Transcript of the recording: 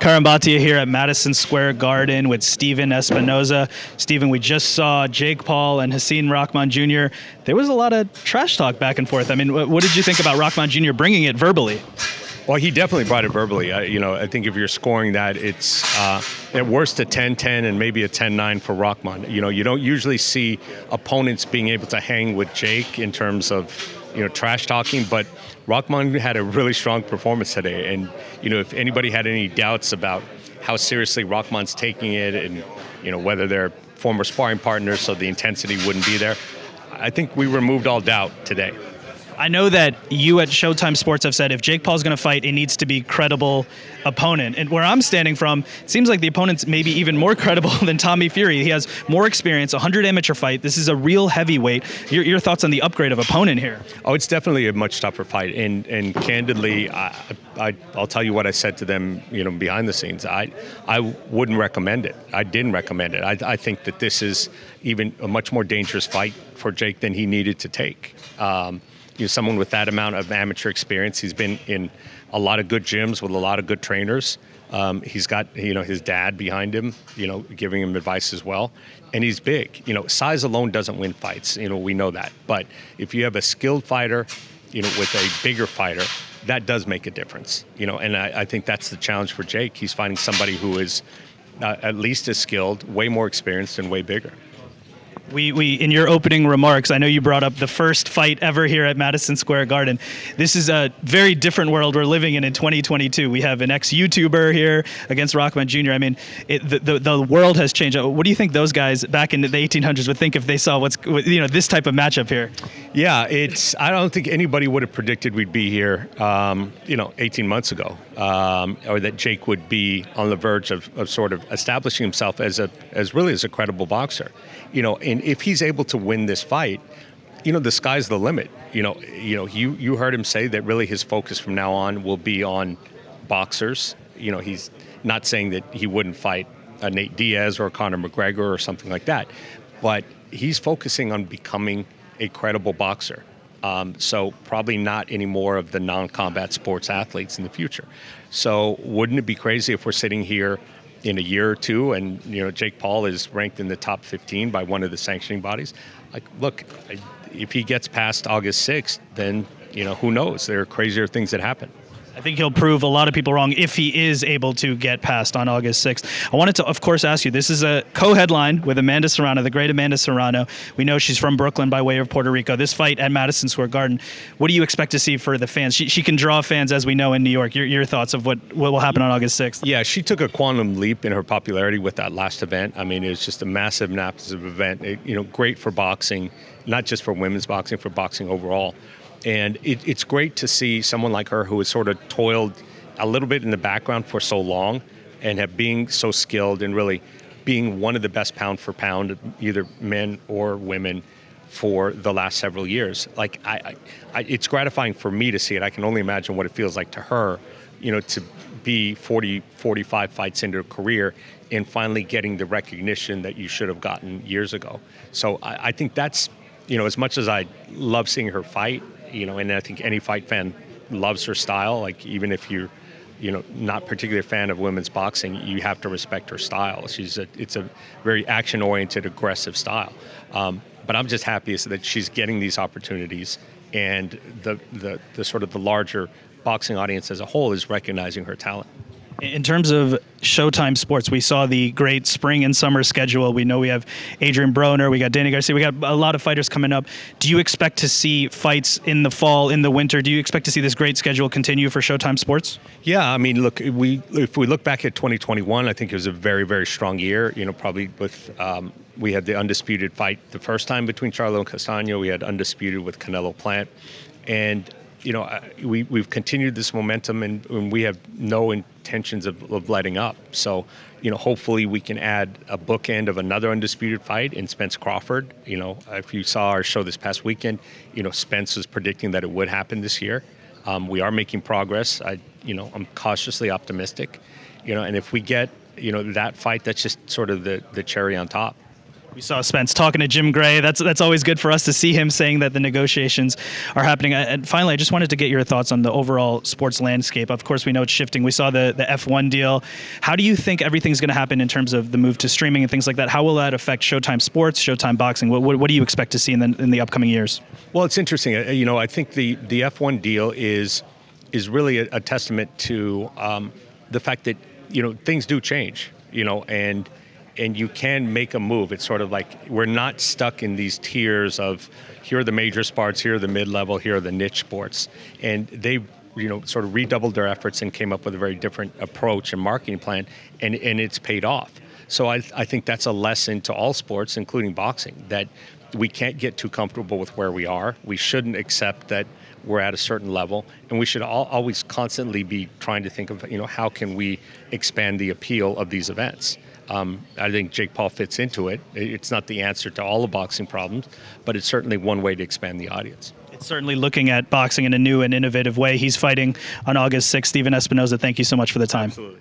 Curran Bhatia here at Madison Square Garden with Steven Espinoza. Steven, we just saw Jake Paul and Hasim Rahman Jr. There was a lot of trash talk back and forth. I mean, what did you think about Rahman Jr. bringing it verbally? Well, he definitely brought it verbally. I think if you're scoring that, it's at worst a 10-10 and maybe a 10-9 for Rahman. You don't usually see opponents being able to hang with Jake in terms of, trash talking, but Rahman had a really strong performance today. And, if anybody had any doubts about how seriously Rahman's taking it and, whether they're former sparring partners so the intensity wouldn't be there, I think we removed all doubt today. I know that you at Showtime Sports have said if Jake Paul's going to fight, it needs to be credible opponent. And where I'm standing from, it seems like the opponent's maybe even more credible than Tommy Fury. He has more experience, 100 amateur fight. This is a real heavyweight. Your thoughts on the upgrade of opponent here? Oh, it's definitely a much tougher fight. And candidly, I'll tell you what I said to them, behind the scenes. I wouldn't recommend it. I didn't recommend it. I think that this is even a much more dangerous fight for Jake than he needed to take. Someone with that amount of amateur experience. He's been in a lot of good gyms with a lot of good trainers. He's got, his dad behind him, giving him advice as well. And he's big. Size alone doesn't win fights. We know that. But if you have a skilled fighter, with a bigger fighter, that does make a difference. And I think that's the challenge for Jake. He's finding somebody who is at least as skilled, way more experienced, and way bigger. We in your opening remarks, I know you brought up the first fight ever here at Madison Square Garden. This is a very different world we're living in 2022. We have an ex-YouTuber here against Rahman Jr. I mean, the world has changed. What do you think those guys back in the 1800s would think if they saw this type of matchup here? Yeah, I don't think anybody would have predicted we'd be here, 18 months ago, or that Jake would be on the verge of sort of establishing himself as really a credible boxer. And if he's able to win this fight, the sky's the limit. You heard him say that really his focus from now on will be on boxers. He's not saying that he wouldn't fight a Nate Diaz or Conor McGregor or something like that, but he's focusing on becoming a credible boxer. So probably not any more of the non-combat sports athletes in the future. So wouldn't it be crazy if we're sitting here in a year or two and, Jake Paul is ranked in the top 15 by one of the sanctioning bodies? Like, look, if he gets past August 6th, then, who knows? There are crazier things that happen. I think he'll prove a lot of people wrong if he is able to get past on August 6th. I wanted to, of course, ask you, this is a co-headline with Amanda Serrano, the great Amanda Serrano. We know she's from Brooklyn by way of Puerto Rico. This fight at Madison Square Garden, what do you expect to see for the fans? She can draw fans, as we know, in New York. Your thoughts of what will happen on August 6th? Yeah, she took a quantum leap in her popularity with that last event. I mean, it was just a massive event. Great for boxing, not just for women's boxing, for boxing overall. And it's great to see someone like her who has sort of toiled a little bit in the background for so long and have being so skilled and really being one of the best pound for pound, either men or women, for the last several years. Like, it's gratifying for me to see it. I can only imagine what it feels like to her, to be 40, 45 fights into a career and finally getting the recognition that you should have gotten years ago. So I think that's, as much as I love seeing her fight, and I think any fight fan loves her style. Like, even if you're, not particularly a fan of women's boxing, you have to respect her style. It's a very action-oriented, aggressive style. But I'm just happy that she's getting these opportunities, and the sort of the larger boxing audience as a whole is recognizing her talent. In terms of Showtime Sports, we saw the great spring and summer schedule. We know we have Adrian Broner, we got Danny Garcia, we got a lot of fighters coming up. Do you expect to see fights in the fall, in the winter? Do you expect to see this great schedule continue for Showtime Sports? Yeah, I mean, look, if we look back at 2021, I think it was a very, very strong year. Probably with we had the undisputed fight the first time between Charlo and Castaño. We had undisputed with Canelo Plant, and we've continued this momentum, and we have no intentions of letting up. So, hopefully we can add a bookend of another undisputed fight in Spence Crawford. If you saw our show this past weekend, Spence was predicting that it would happen this year. We are making progress. I'm cautiously optimistic. And if we get, that fight, that's just sort of the cherry on top. We saw Spence talking to Jim Gray. That's always good for us to see him saying that the negotiations are happening. And finally, I just wanted to get your thoughts on the overall sports landscape. Of course, we know it's shifting. We saw the F1 deal. How do you think everything's going to happen in terms of the move to streaming and things like that? How will that affect Showtime Sports, Showtime Boxing? What do you expect to see in the upcoming years? Well, it's interesting. I think the F1 deal is really a testament to the fact that things do change. And you can make a move. It's sort of like we're not stuck in these tiers of here are the major sports, here are the mid-level, here are the niche sports. And they, sort of redoubled their efforts and came up with a very different approach and marketing plan, and it's paid off. So I think that's a lesson to all sports, including boxing, that we can't get too comfortable with where we are. We shouldn't accept that we're at a certain level, and we should always constantly be trying to think of, how can we expand the appeal of these events. I think Jake Paul fits into it. It's not the answer to all the boxing problems, but it's certainly one way to expand the audience. It's certainly looking at boxing in a new and innovative way. He's fighting on August 6th. Steven Espinoza, thank you so much for the time. Absolutely.